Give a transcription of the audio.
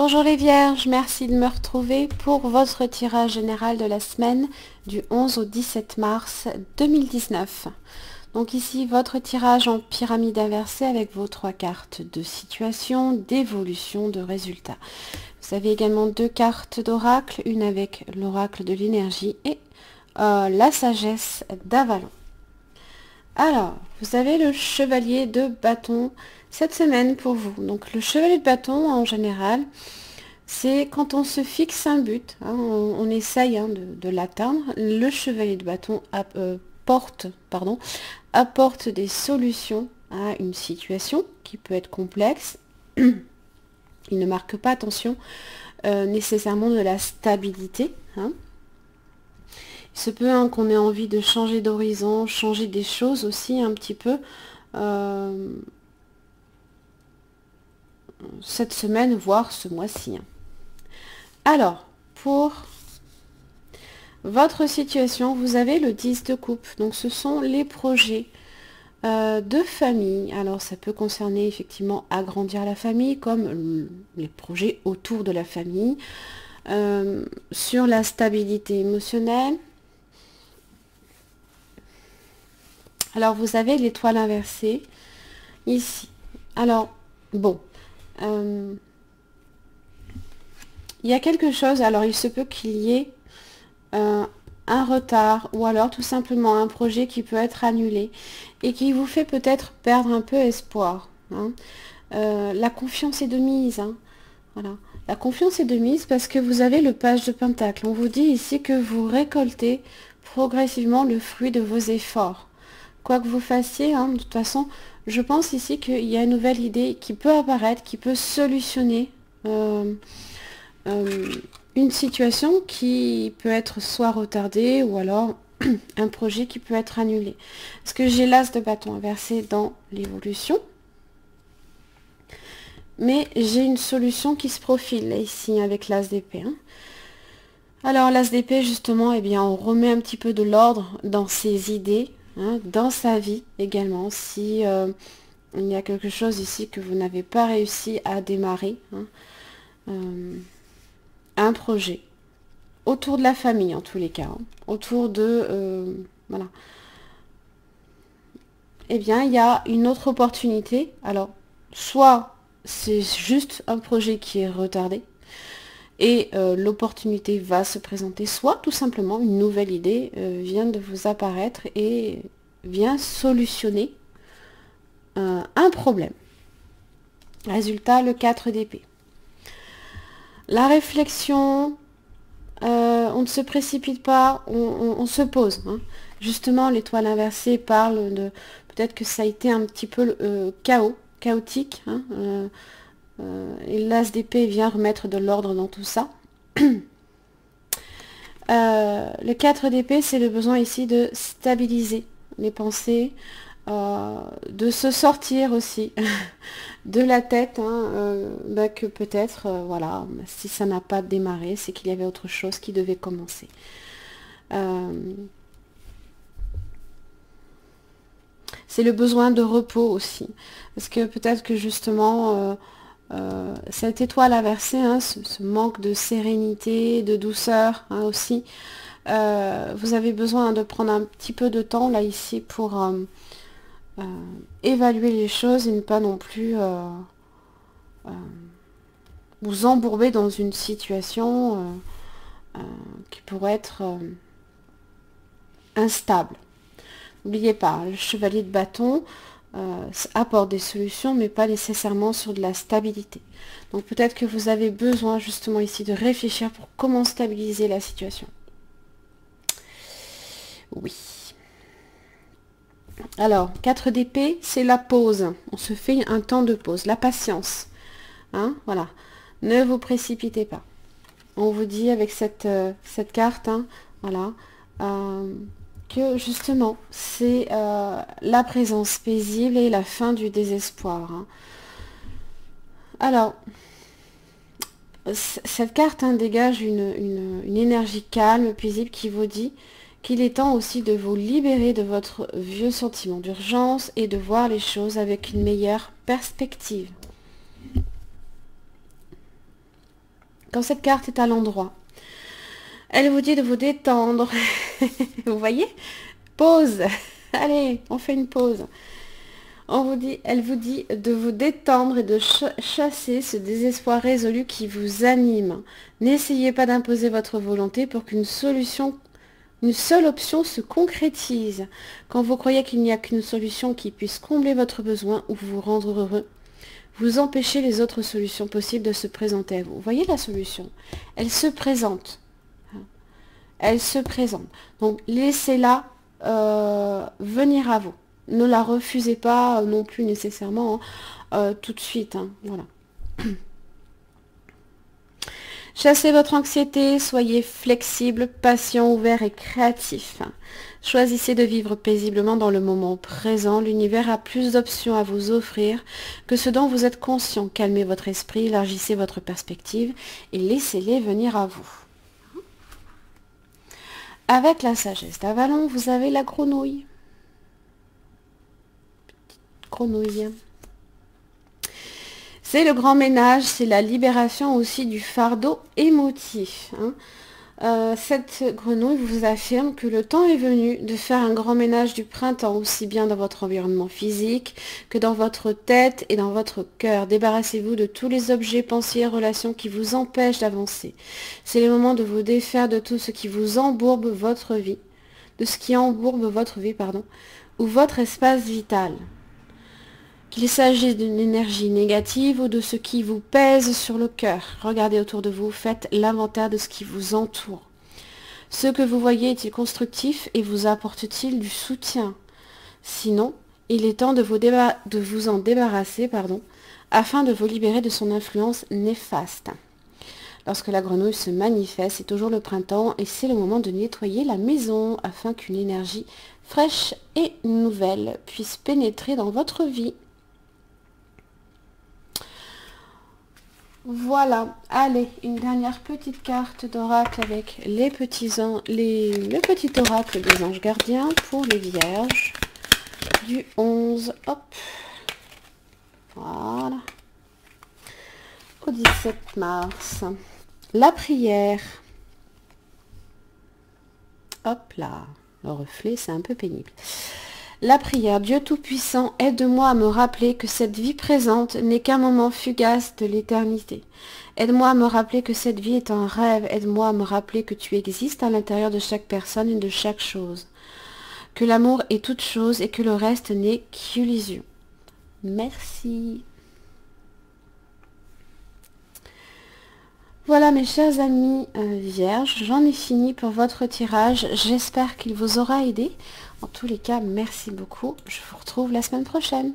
Bonjour les Vierges, merci de me retrouver pour votre tirage général de la semaine du 11 au 17 mars 2019. Donc ici, votre tirage en pyramide inversée avec vos 3 cartes de situation, d'évolution, de résultats. Vous avez également 2 cartes d'oracle, une avec l'oracle de l'énergie et la sagesse d'Avalon. Alors, vous avez le chevalier de bâton cette semaine pour vous. Donc le chevalier de bâton, en général, c'est quand on se fixe un but, hein, on essaye de l'atteindre. Le chevalier de bâton apporte des solutions à une situation qui peut être complexe. Il ne marque pas, attention, nécessairement de la stabilité. Hein. Il se peut qu'on ait envie de changer d'horizon, changer des choses aussi un petit peu cette semaine, voire ce mois-ci. Alors, pour votre situation, vous avez le 10 de coupe. Donc, ce sont les projets de famille. Alors, ça peut concerner effectivement agrandir la famille, comme les projets autour de la famille, sur la stabilité émotionnelle. Alors, vous avez l'étoile inversée ici. Alors, bon. Il y a quelque chose, alors il se peut qu'il y ait un retard ou alors tout simplement un projet qui peut être annulé et qui vous fait peut-être perdre un peu espoir. Hein. La confiance est de mise. Hein. Voilà. La confiance est de mise parce que vous avez le page de pentacle. On vous dit ici que vous récoltez progressivement le fruit de vos efforts. Quoi que vous fassiez, hein, de toute façon, je pense ici qu'il y a une nouvelle idée qui peut apparaître, qui peut solutionner une situation qui peut être soit retardée ou alors un projet qui peut être annulé. Parce que j'ai l'as de bâton inversé dans l'évolution. Mais j'ai une solution qui se profile là, ici avec l'as d'épée. Hein. Alors l'as d'épée justement, eh bien, on remet un petit peu de l'ordre dans ses idées. Hein, dans sa vie également, si il y a quelque chose ici que vous n'avez pas réussi à démarrer, hein, un projet, autour de la famille en tous les cas, hein, autour de... voilà. Eh bien, il y a une autre opportunité. Alors, soit c'est juste un projet qui est retardé, et l'opportunité va se présenter, soit tout simplement une nouvelle idée vient de vous apparaître et vient solutionner un problème. Résultat, le 4 d'épée. La réflexion, on ne se précipite pas, on se pose. Hein. Justement, l'étoile inversée parle de... Peut-être que ça a été un petit peu chaotique. Hein, et l'as d'épée vient remettre de l'ordre dans tout ça. Le 4 d'épée, c'est le besoin ici de stabiliser les pensées, de se sortir aussi de la tête, hein, que peut-être, voilà, si ça n'a pas démarré, c'est qu'il y avait autre chose qui devait commencer. C'est le besoin de repos aussi, parce que peut-être que justement... cette étoile inversée, hein, ce manque de sérénité, de douceur hein, aussi, vous avez besoin de prendre un petit peu de temps là ici pour évaluer les choses et ne pas non plus vous embourber dans une situation qui pourrait être instable. N'oubliez pas, le chevalier de bâton apporte des solutions, mais pas nécessairement sur de la stabilité. Donc peut-être que vous avez besoin justement ici de réfléchir pour comment stabiliser la situation. Oui. Alors, 4 d'épée, c'est la pause. On se fait un temps de pause, la patience. Hein, voilà. Ne vous précipitez pas. On vous dit avec cette carte, hein, voilà, que justement c'est la présence paisible et la fin du désespoir. Hein. Alors, cette carte hein, dégage une énergie calme, paisible qui vous dit qu'il est temps aussi de vous libérer de votre vieux sentiment d'urgence et de voir les choses avec une meilleure perspective. quand cette carte est à l'endroit, elle vous dit de vous détendre. Vous voyez? Pause. Allez, on fait une pause. Elle vous dit de vous détendre et de chasser ce désespoir résolu qui vous anime. N'essayez pas d'imposer votre volonté pour qu'une solution, une seule option se concrétise. Quand vous croyez qu'il n'y a qu'une solution qui puisse combler votre besoin ou vous rendre heureux, vous empêchez les autres solutions possibles de se présenter à vous. Vous voyez la solution? Elle se présente. Elle se présente. Donc laissez-la venir à vous. Ne la refusez pas non plus nécessairement tout de suite. Hein, voilà. Chassez votre anxiété, soyez flexible, patient, ouvert et créatif. Choisissez de vivre paisiblement dans le moment présent. L'univers a plus d'options à vous offrir que ce dont vous êtes conscient. Calmez votre esprit, élargissez votre perspective et laissez-les venir à vous. Avec la sagesse d'Avalon, vous avez la grenouille. Grenouille. C'est le grand ménage, c'est la libération aussi du fardeau émotif. Cette grenouille vous affirme que le temps est venu de faire un grand ménage du printemps, aussi bien dans votre environnement physique que dans votre tête et dans votre cœur. Débarrassez-vous de tous les objets, pensées et relations qui vous empêchent d'avancer. C'est le moment de vous défaire de tout ce qui vous embourbe votre vie, ou votre espace vital. Qu'il s'agisse d'une énergie négative ou de ce qui vous pèse sur le cœur. Regardez autour de vous, faites l'inventaire de ce qui vous entoure. Ce que vous voyez est-il constructif et vous apporte-t-il du soutien? Sinon, il est temps de vous en débarrasser, afin de vous libérer de son influence néfaste. Lorsque la grenouille se manifeste, c'est toujours le printemps et c'est le moment de nettoyer la maison afin qu'une énergie fraîche et nouvelle puisse pénétrer dans votre vie. Voilà, allez, une dernière petite carte d'oracle avec le petit oracle des anges gardiens pour les vierges du 11, hop, voilà, au 17 mars. La prière, hop là, le reflet c'est un peu pénible. La prière, Dieu Tout-Puissant, aide-moi à me rappeler que cette vie présente n'est qu'un moment fugace de l'éternité. Aide-moi à me rappeler que cette vie est un rêve. Aide-moi à me rappeler que tu existes à l'intérieur de chaque personne et de chaque chose. Que l'amour est toute chose et que le reste n'est qu'illusion. Merci. Voilà mes chers amis vierges, j'en ai fini pour votre tirage. J'espère qu'il vous aura aidé. En tous les cas, merci beaucoup. Je vous retrouve la semaine prochaine.